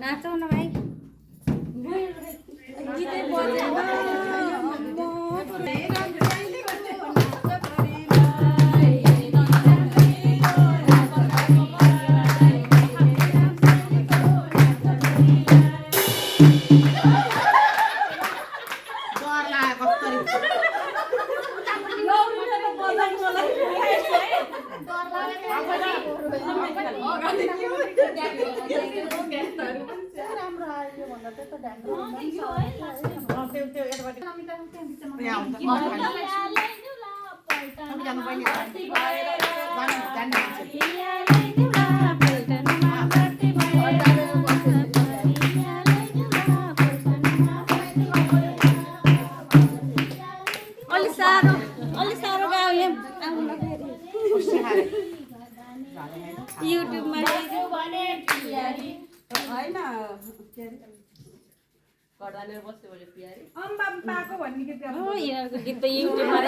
नाचौ न भाइ युट्युबमा गीत त युट्युबमा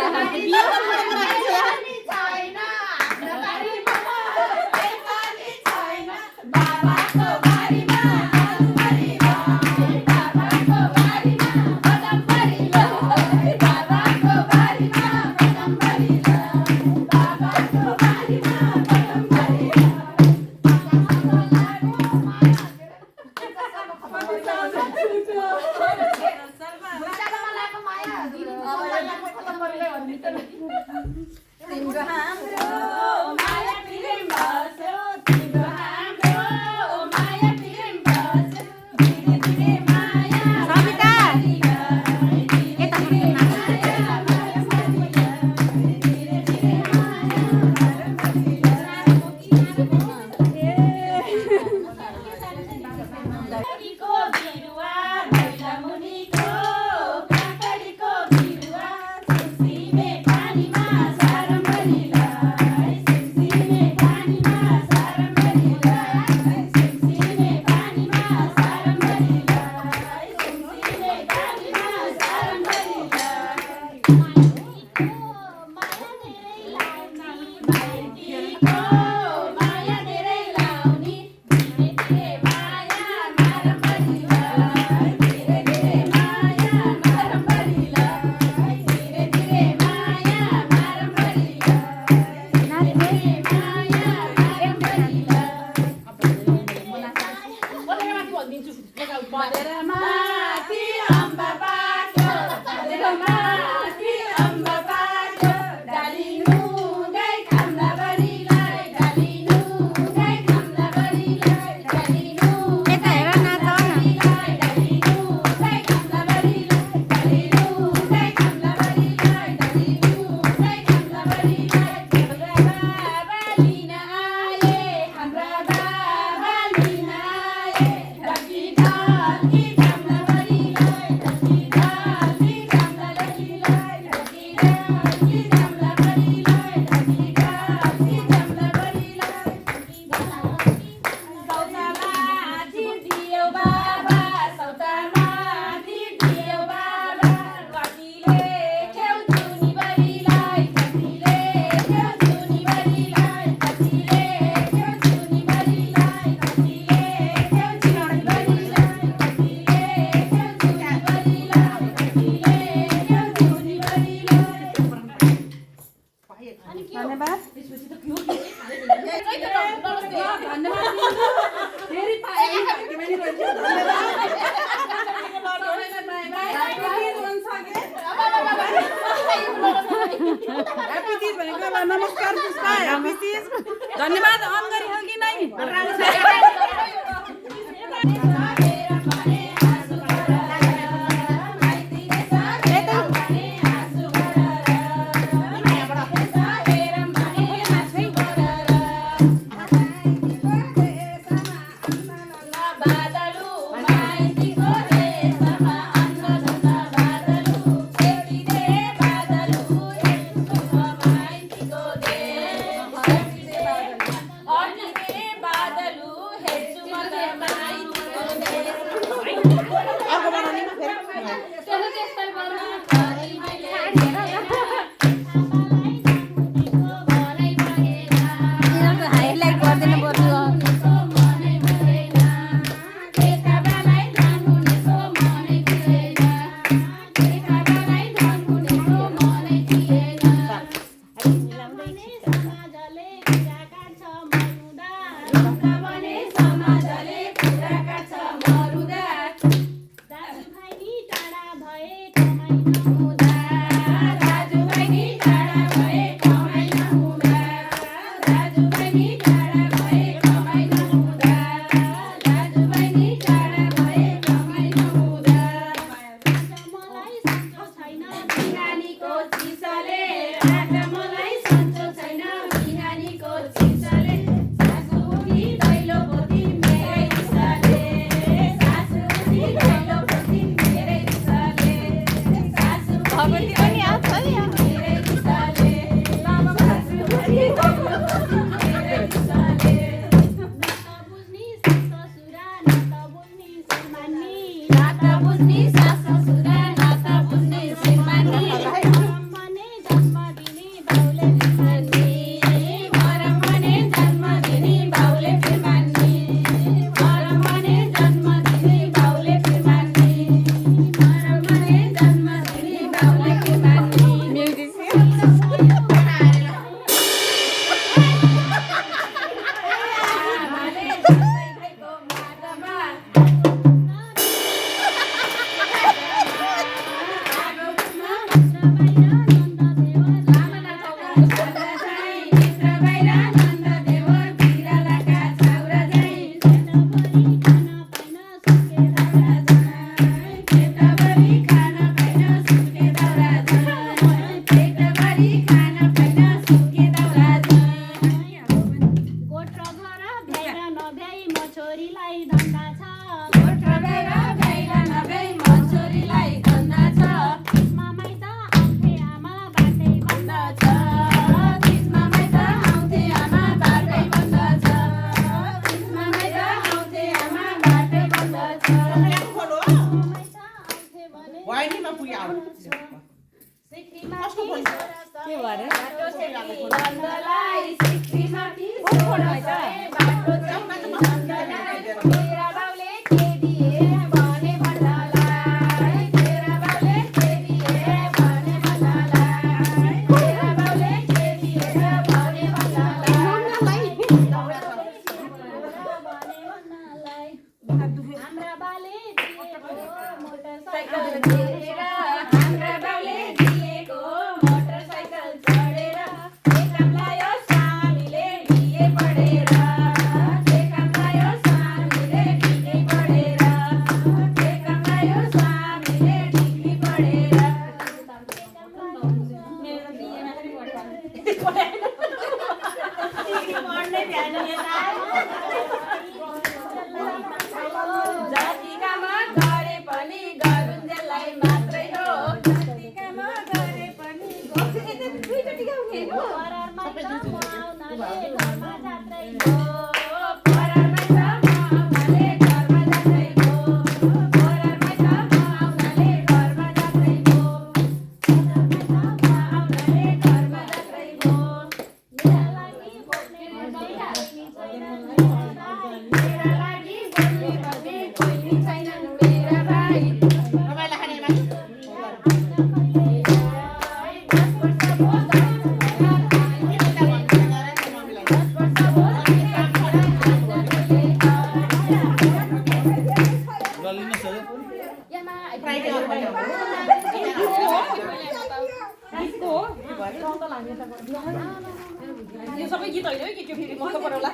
यो सबै गीत होइन है के त्यो फेरि म त पढौला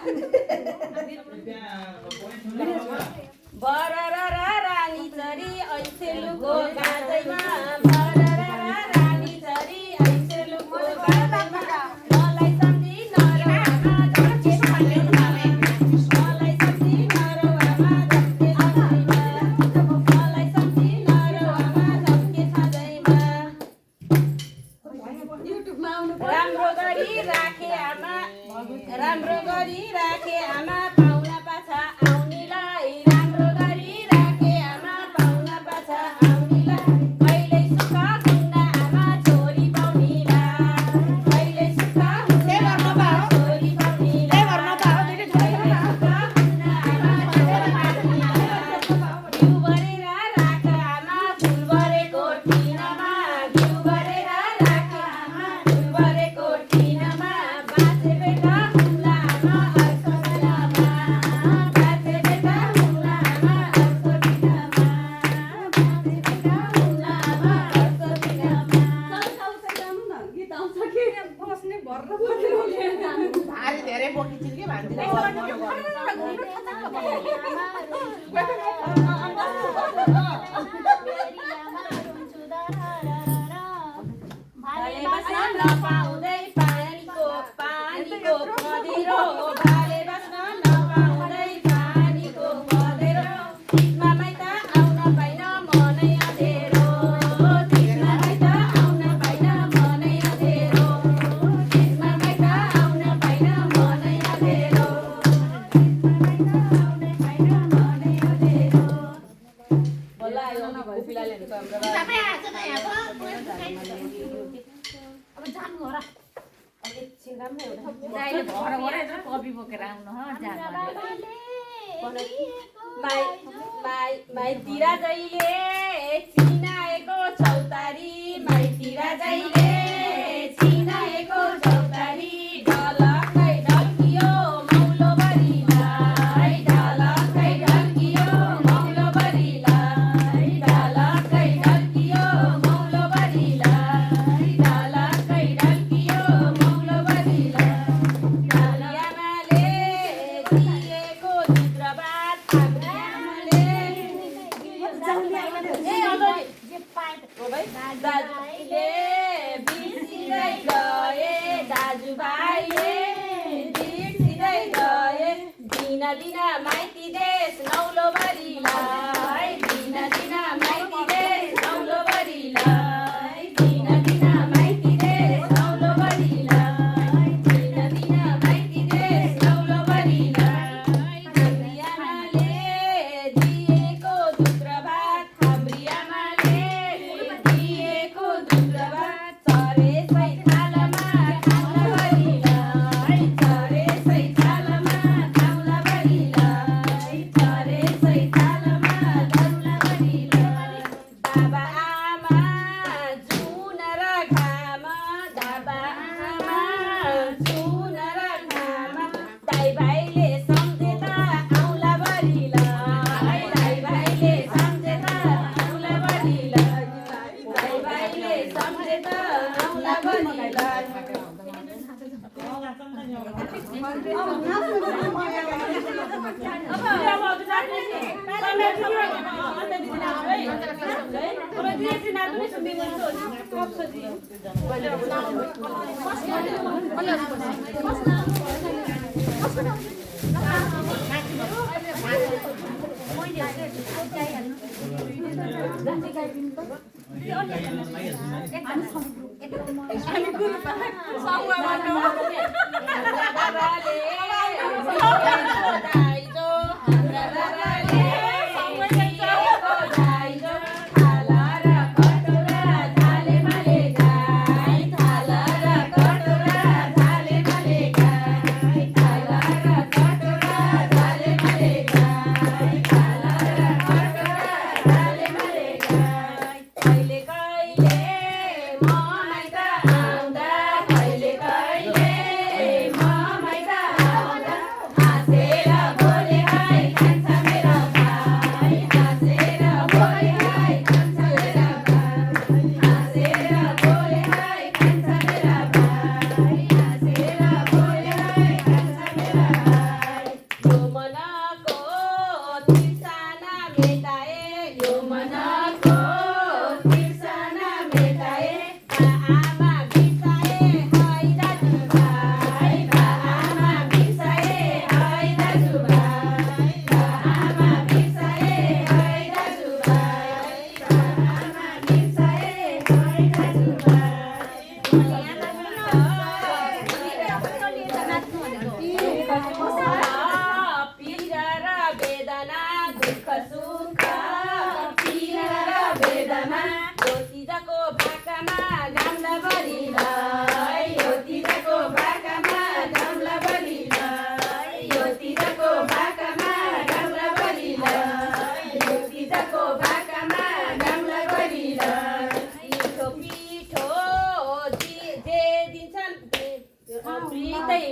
घर घर यत्रो कपी बोकेर आउनु ह माइतिर जहिले चिनाएको चौतारी माइतिर जहिले चिनाएको चौतारी ढलक्कै ढल्कियो मौलो बरिलाई ढलक्कै ढल्कियो मौलो बरिलाई ढलक्कै ढल्कियो मौलो बरिलाई ढलक्कै ढल्कियो मौलो बरिलाई आमाले दिएको चित्रबात दाजुभाइले बिर्सिँदै गए दाजुभाइले बिर्सिँदै गए दिन दिन माइती देश नौलो बरिलाई दिन दिन माइती देश नौलो बरिलाई दिन दिन माइती देश नौलो बरिलाई दिन दिन माइती देश नौलो बरिलाई हाम्री आमाले दिएको दुख्रो भात हाम्री आमाले दिएको दुख्रो भात चरेसै थालमा खाउला बरिलाई चरेसै थालमा खाउला बरिलाई चरेसै थालमा खाउला बरिलाई बाबा आमा जुन र घाम बाबा आमा जुन र घाम दाइ भाइले सम्झेता आउला बरिलाई दाइ भाइले सम्झेता आउला बरिलाई दाइ भाइले सम्झेता आउला बरिलाई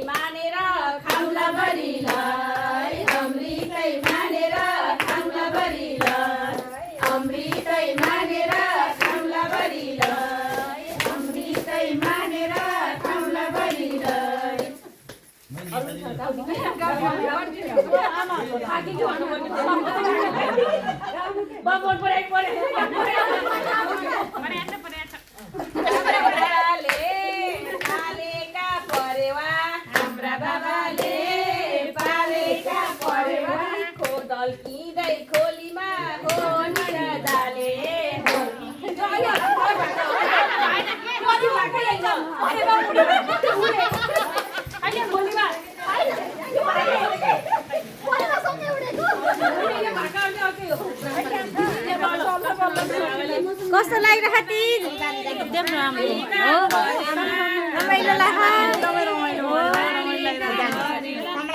मानेर खाउला बरिलाई अमृतै मानेर खाउला बरिलाई अमृतै मानेर खाउला बरिलाई अमृतै मानेर खाउला बरिलाई ढल्किँदै खोलीमा हो निर जाले कस्तो लागिरहेको तीज एकदम राम्रो हो रमाइलो लाग्यो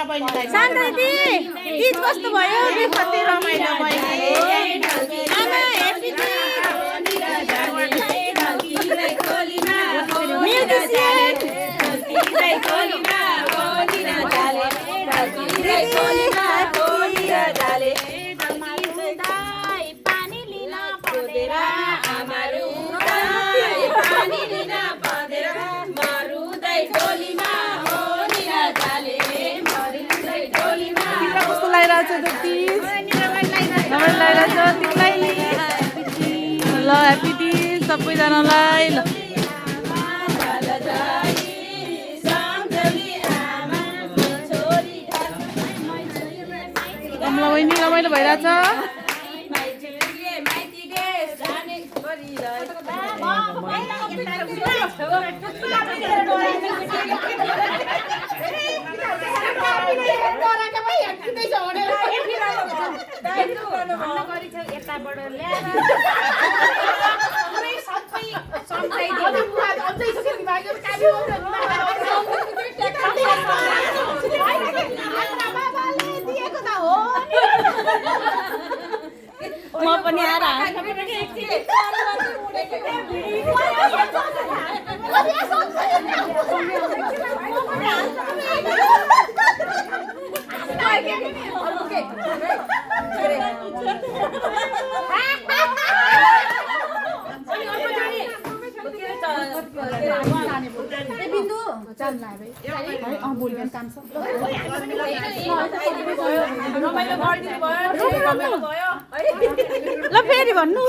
बहिनीलाई शान्ता दिदी गीत कस्तो भयो कति रमाइलो बहिनी आमा हेप्पी पानी लिन पर्दैन कस्तो लागिरहेको छ जति रमाइलो लागिरहेको छ तिमीलाई ल ह्याप्पी दिस सबैजनालाई ल कमला बहिनी रमाइलो भइरहेछ यताबाट म पनि आएर ल फेरि भन्नु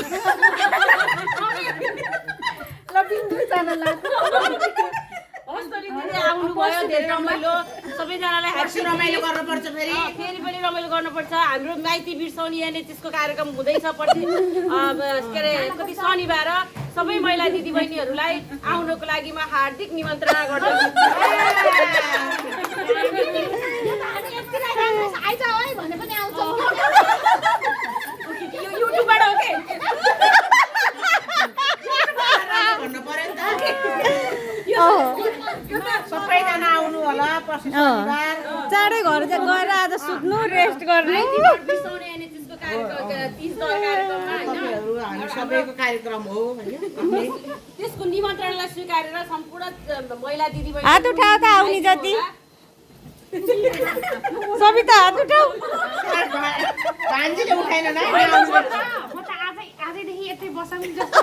आउनुभयो धेरै रमाइलो सबैजनालाई ह्याप्पी रमाइलो गर्नुपर्छ फेरि फेरि पनि रमाइलो गर्नुपर्छ हाम्रो माइती बिर्साउने त्यसको कार्यक्रम हुँदैछ पछि के अरे कति शनिबार सबै महिला दिदीबहिनीहरूलाई आउनको लागि म हार्दिक निमन्त्रणा गर्दछु यो युट्युबबाट हो के भन्नु पर्यो नि त सबैजना आउनु होला पछि शनिबार चाँडै घर गएर आज सुत्नु रेस्ट गर्नु बिर्साउने त्यसको कार्यक्रम 30 दल कार्यक्रममा हैन हामी सबैको कार्यक्रम हो हैन त्यसको निमन्त्रणालाई स्वीकारेर सम्पूर्ण महिला दिदीबहिनी हात उठाऊ त आउने जति सबिता हात उठाऊ भान्जीले उठाएन न म त आजैदेखि यतै बसौँ जस्तो